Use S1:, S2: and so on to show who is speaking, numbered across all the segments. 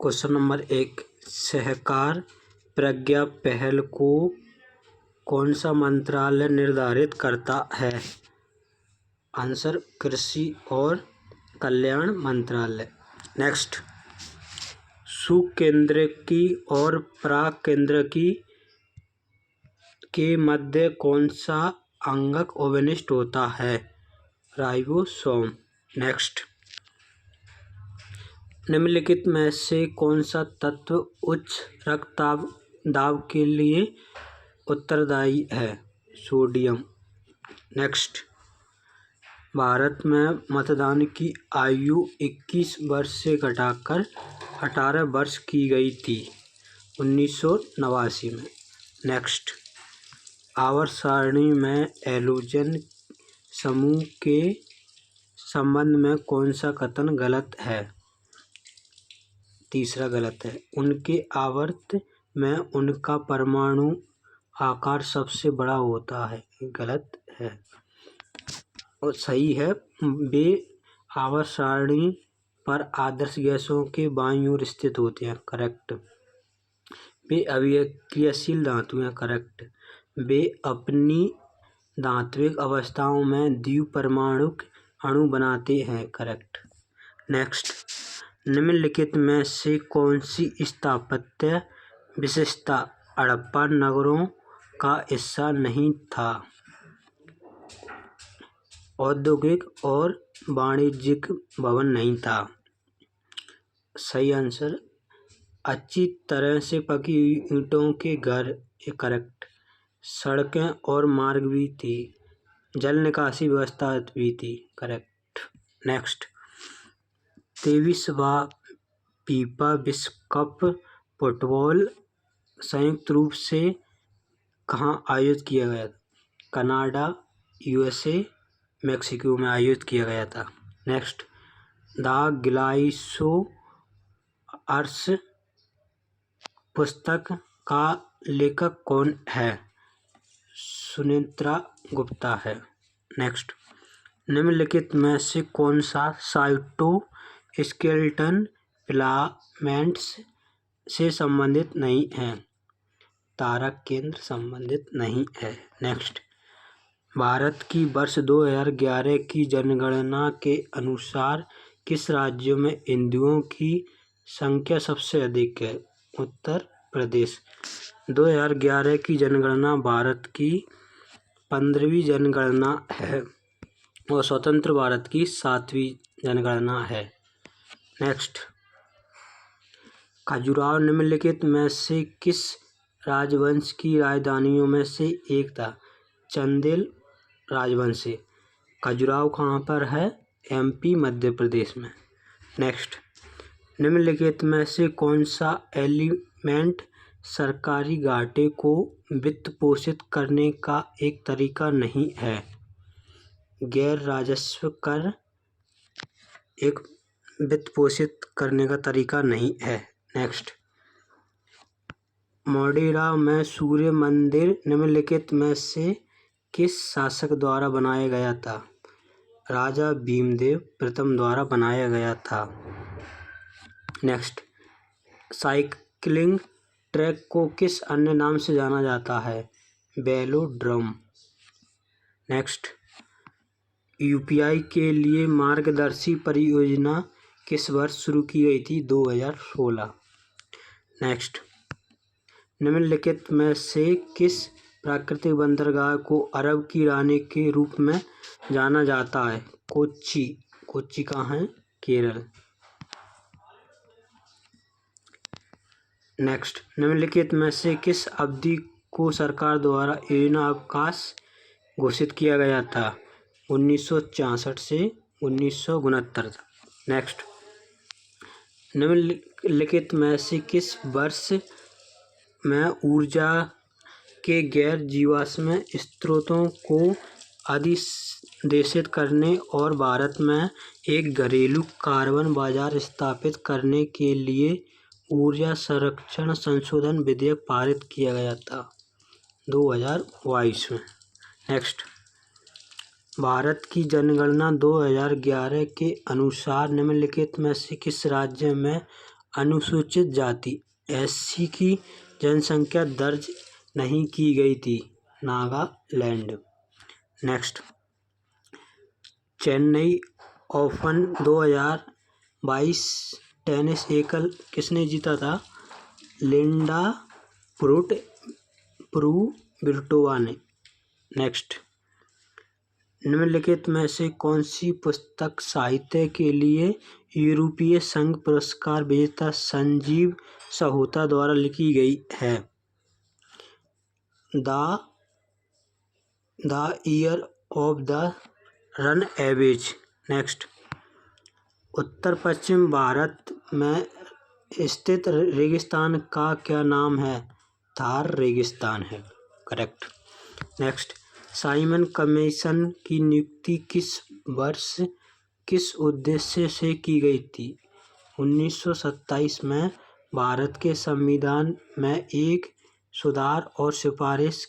S1: Question number 1, Sahakar Pragya पहल को कौन सा मंत्रालय निर्धारित करता है? आंसर कृषि और कल्याण मंत्रालय। नेक्स्ट, सुकेंद्रकी और प्राकेंद्रकी के मध्य कौन सा अंगक अवशिष्ट होता है? राइबोसोम। नेक्स्ट, निम्नलिखित में से कौन सा तत्व उच्च रक्तदाब के लिए उत्तरदायी है? सोडियम। नेक्स्ट, भारत में मतदान की आयु 21 वर्ष से घटाकर 18 वर्ष की गई थी 1989 में। नेक्स्ट, आवर्त सारणी में हैलोजन समूह के संबंध में कौन सा कथन गलत है? तीसरा गलत है। उनके आवर्त में उनका परमाणु आकार सबसे बड़ा होता है, गलत है। और सही है, वे आवर्त सारणी पर आदर्श गैसों के बाईं ओर स्थित होते हैं, करेक्ट। वे अभिक्रियाशील धातु हैं, करेक्ट। वे अपनी धात्विक अवस्थाओं में द्विपरमाणुक अणु बनाते हैं, करेक्ट। नेक्स्ट, निम्नलिखित में से कौन सी स्थापत्य विशेषता हड़प्पा नगरों का हिस्सा नहीं था? औद्योगिक और वाणिज्यिक भवन नहीं था। सही आंसर, अच्छी तरह से पकी हुई ईंटों के घर, करेक्ट। सड़कें और मार्ग भी थी, जल निकासी व्यवस्था भी थी, करेक्ट। नेक्स्ट, 23वां फीफा विश्व कप फुटबॉल संयुक्त रूप से कहाँ आयोजित किया गया था? कनाडा, यूएसए, मेक्सिको में आयोजित किया गया था। नेक्स्ट, द ग्लाइसोअर्स पुस्तक का लेखक कौन है? सुनेत्रा गुप्ता है। नेक्स्ट, निम्नलिखित में से कौन सा साइटोस्केलेटन फिलामेंट्स से संबंधित नहीं है? तारक केंद्र संबंधित नहीं है। नेक्स्ट, भारत की वर्ष 2011 की जनगणना के अनुसार किस राज्य में हिंदुओं की संख्या सबसे अधिक है? उत्तर प्रदेश। 2011 की जनगणना भारत की 15वीं जनगणना है और स्वतंत्र भारत की 7वीं जनगणना है। नेक्स्ट, खजुराहो निम्नलिखित में से किस राजवंश की राजधानियों में से एक था? चंदेल राजवंश से। खजुराहो कहाँ पर है? एमपी, मध्य प्रदेश में। नेक्स्ट, निम्नलिखित में से कौन सा एलिमेंट सरकारी घाटे को वित्त पोषित करने का एक तरीका नहीं है? गैर राजस्व कर एक वित्त पोषित करने का तरीका नहीं है। नेक्स्ट, मोढेरा में सूर्य मंदिर निम्नलिखित में से किस शासक द्वारा बनाया गया था? राजा भीमदेव प्रथम द्वारा बनाया गया था। नेक्स्ट, साइकिलिंग ट्रैक को किस अन्य नाम से जाना जाता है? वेलोड्रोम। नेक्स्ट, यूपीआई के लिए मार्गदर्शी परियोजना किस वर्ष शुरू की गई थी? 2016। नेक्स्ट, निम्नलिखित में से किस प्राकृतिक बंदरगाह को अरब की रानी के रूप में जाना जाता है? कोच्चि। कोच्चि कहाँ है? केरल। नेक्स्ट, निम्नलिखित में से किस अवधि को सरकार द्वारा योजना अवकाश घोषित किया गया था? 1964 से 1969 तक। नेक्स्ट, निम्नलिखित में से किस वर्ष में ऊर्जा के गैर जीवाश्म स्रोतों को अधिदेशित करने और भारत में एक घरेलू कार्बन बाजार स्थापित करने के लिए ऊर्जा संरक्षण संशोधन विधेयक पारित किया गया था? 2022 में। नेक्स्ट, भारत की जनगणना 2011 के अनुसार निम्नलिखित में से किस राज्य में अनुसूचित जाति SC की जनसंख्या दर्ज नहीं की गई थी? Nagaland. Next, Chennai open 2022 tennis एकल किसने जीता था? लिंडा प्रूविटोवा ने। नेक्स्ट, निम्नलिखित में से कौन सी पुस्तक साहित्य के लिए यूरोपीय संघ पुरस्कार विजेता संजीव सहोता द्वारा लिखी गई है? The year of the runaways एवेज। नेक्स्ट, उत्तर पश्चिम भारत में स्थित रेगिस्तान का क्या नाम है? थार रेगिस्तान है। करेक्ट। नेक्स्ट, साइमन कमीशन की नियुक्ति किस वर्ष किस उद्देश्य से की गई थी? 1927 में भारत के संविधान में एक सुधार और सिफारिश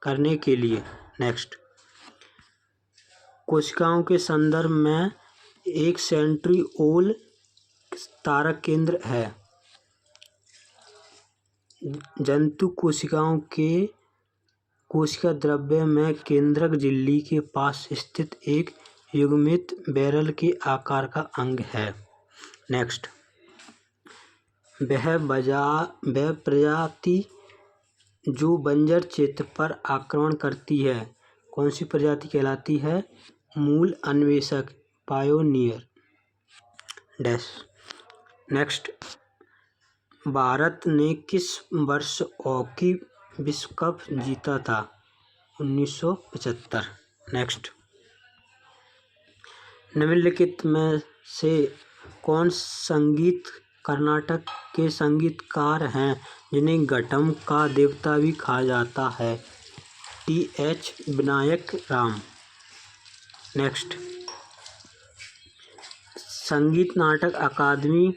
S1: करने के लिए। नेक्स्ट, कोशिकाओं के संदर्भ में एक सेंट्रिओल तारक केंद्र है। जंतु कोशिकाओं के कोशिका द्रव्य में केंद्रक झिल्ली के पास स्थित एक युग्मित बैरल के आकार का अंग है। नेक्स्ट, वह प्रजाति जो बंजर क्षेत्र पर आक्रमण करती है कौन सी प्रजाति कहलाती है? मूल अन्वेषक, पायोनियर। नेक्स्ट, भारत ने किस वर्ष हॉकी विश्व कप जीता था? 1975। नेक्स्ट, निम्नलिखित में से कौन संगीत कर्नाटक के संगीतकार हैं जिन्हें घटम का देवता भी कहा जाता है? TH विनायक राम। नेक्स्ट, संगीत नाटक अकादमी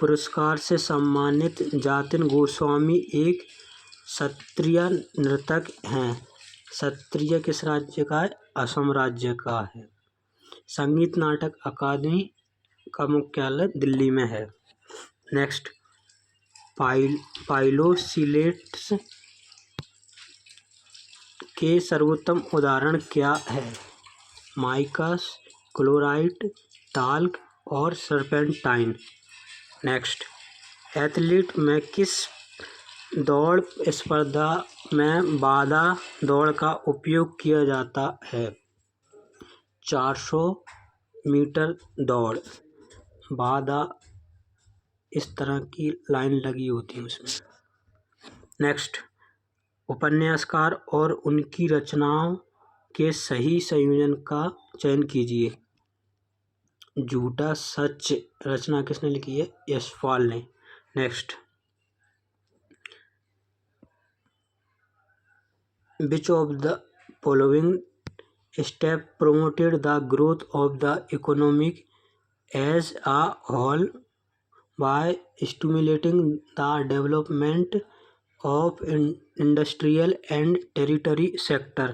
S1: पुरस्कार से सम्मानित जतिन गोस्वामी एक शास्त्रीय नर्तक हैं। शास्त्रीय किस राज्य का है? असम राज्य का है। संगीत नाटक अकादमी का मुख्यालय दिल्ली में है। नेक्स्ट, पाइलोसिलेट्स के सर्वोत्तम उदाहरण क्या है? माइकस, क्लोराइट, टाल्क और सर्पेंटाइन। नेक्स्ट, एथलीट में किस दौड़ स्पर्धा में बाधा दौड़ का उपयोग किया जाता है? 400 मीटर दौड़। बाधा इस तरह की लाइन लगी होती है उसमें। नेक्स्ट, उपन्यासकार और उनकी रचनाओं के सही संयोजन का चयन कीजिए। झूठा सच रचना किसने लिखी है? यशपाल ने। Next, which of the following step promoted the growth of the economic as a whole by stimulating the development of industrial and territory sector?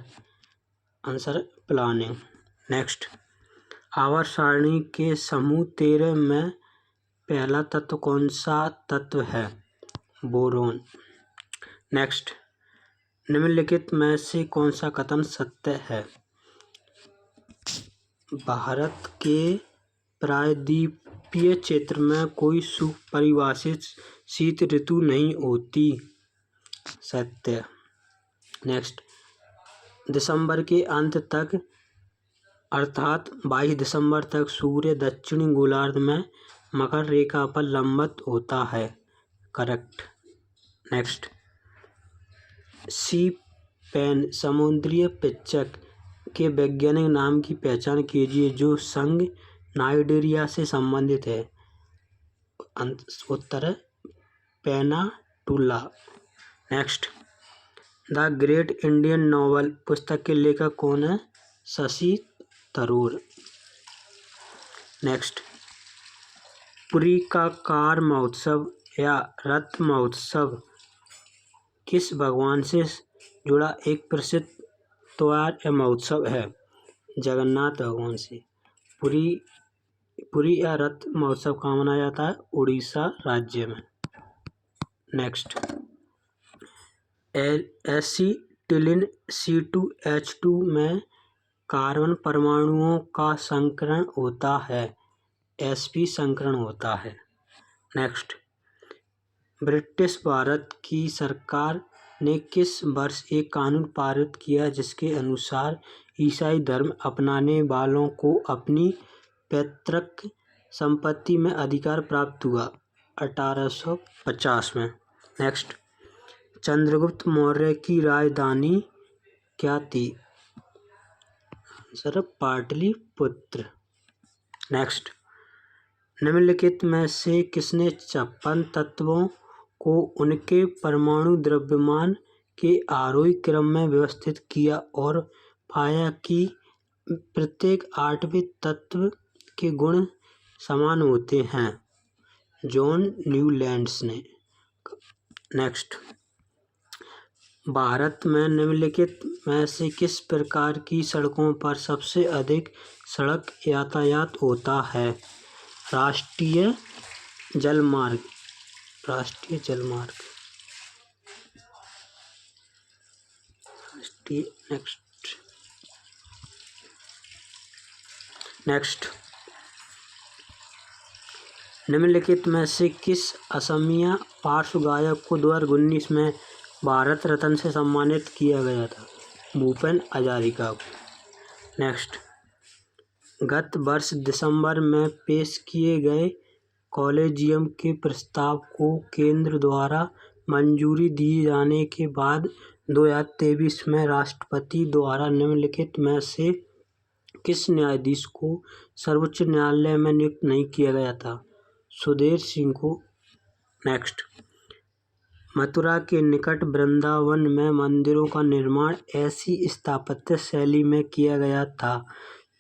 S1: Answer, planning. Next, आवर्त सारणी के समूह 13 में पहला तत्व कौन सा तत्व है? बोरोन। नेक्स्ट, निम्नलिखित में से कौन सा कथन सत्य है? भारत के प्रायद्वीपीय क्षेत्र में कोई सुपरिभाषित शीत ऋतु नहीं होती। सत्य। नेक्स्ट, दिसंबर के अंत तक अर्थात 22 दिसंबर तक सूर्य दक्षिणी गोलार्ध में मकर रेखा पर लंबवत होता है। करेक्ट। नेक्स्ट, सी पेन समुद्री पिच्चक के वैज्ञानिक नाम की पहचान कीजिए जो संघ नाइजीरिया से संबंधित है। उत्तर है Pennatula. Next, the great Indian novel पुस्तक के लेखक कौन है? शशि थरूर। नेक्स्ट, पुरी का कार महोत्सव या रथ महोत्सव किस भगवान से जुड़ा एक प्रसिद्ध त्योहार या महोत्सव है? जगन्नाथ भगवान से। पुरी पुरी या रथ महोत्सव कहाँ मनाया जाता है? उड़ीसा राज्य में। नेक्स्ट, एसिटिलीन C2H2 में कार्बन परमाणुओं का संकरण होता है, sp संकरण होता है। नेक्स्ट, ब्रिटिश भारत की सरकार ने किस वर्ष एक कानून पारित किया जिसके अनुसार ईसाई धर्म अपनाने वालों को अपनी पैतृक संपत्ति में अधिकार प्राप्त हुआ? 1850 में। नेक्स्ट, चंद्रगुप्त मौर्य की राजधानी क्या थी? आंसर पाटलिपुत्र। नेक्स्ट, निम्नलिखित में से किसने 56 तत्वों को उनके परमाणु द्रव्यमान के आरोही क्रम में व्यवस्थित किया और पाया कि प्रत्येक 8वें तत्व के गुण समान होते हैं? जॉन न्यूलैंड्स ने। नेक्स्ट, भारत में निम्नलिखित में से किस प्रकार की सड़कों पर सबसे अधिक सड़क यातायात होता है? राष्ट्रीय जलमार्ग। राष्ट्रीय जलमार्ग। नेक्स्ट, निम्नलिखित में से किस असमिया पार्श्व गायक को 2019 में भारत रत्न से सम्मानित किया गया था? भूपेन हजारिका को। नेक्स्ट, गत वर्ष दिसंबर में पेश किए गए कॉलेजियम के प्रस्ताव को केंद्र द्वारा मंजूरी दिए जाने के बाद 2023 में राष्ट्रपति द्वारा निम्नलिखित में से किस न्यायाधीश को सर्वोच्च न्यायालय में नियुक्त नहीं किया गया था? सुधीर सिंह को। नेक्स्ट, मथुरा के निकट वृंदावन में मंदिरों का निर्माण ऐसी स्थापत्य शैली में किया गया था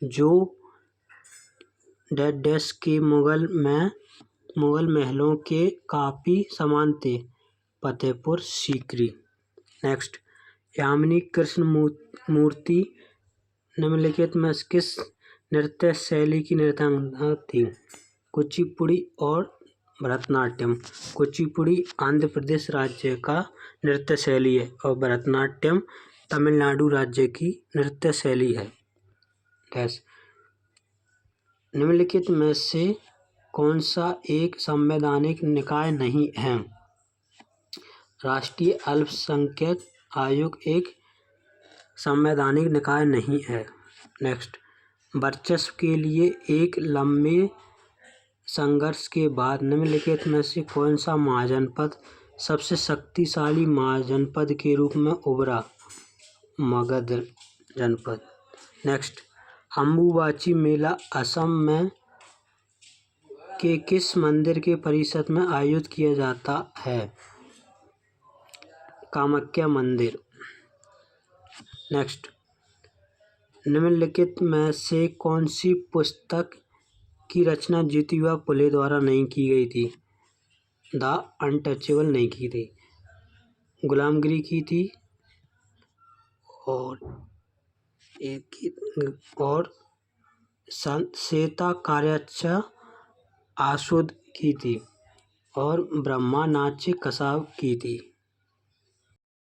S1: जो डैश के मुगल महलों के काफी समान थे? फतेहपुर सीकरी। नेक्स्ट, यामिनी कृष्ण मूर्ति निम्नलिखित में किस नृत्य शैली की नर्तकियां थी? कुचिपुड़ी और भरतनाट्यम। कुचिपुड़ी आंध्र प्रदेश राज्य का नृत्य शैली है और भरतनाट्यम तमिलनाडु राज्य की नृत्य शैली है। निम्नलिखित में से कौन सा एक संवैधानिक निकाय नहीं है? राष्ट्रीय अल्पसंख्यक आयोग एक संवैधानिक निकाय नहीं है। नेक्स्ट, वर्चस्व के लिए एक लंबे संघर्ष के बाद निम्नलिखित में से कौन सा महाजनपद सबसे शक्तिशाली महाजनपद के रूप में उभरा? मगध जनपद। नेक्स्ट, अम्बुबाची मेला असम में के किस मंदिर के परिसर में आयोजित किया जाता है? कामाख्या मंदिर। नेक्स्ट, निम्नलिखित में से कौन सी पुस्तक की रचना ज्योतिबा फुले द्वारा नहीं की गई थी? द अनटचेबल नहीं की थी, गुलामगिरी की थी और श्वेता कार्याच्चा आसुद की थी और ब्रह्मा नाच्य कसाब की थी।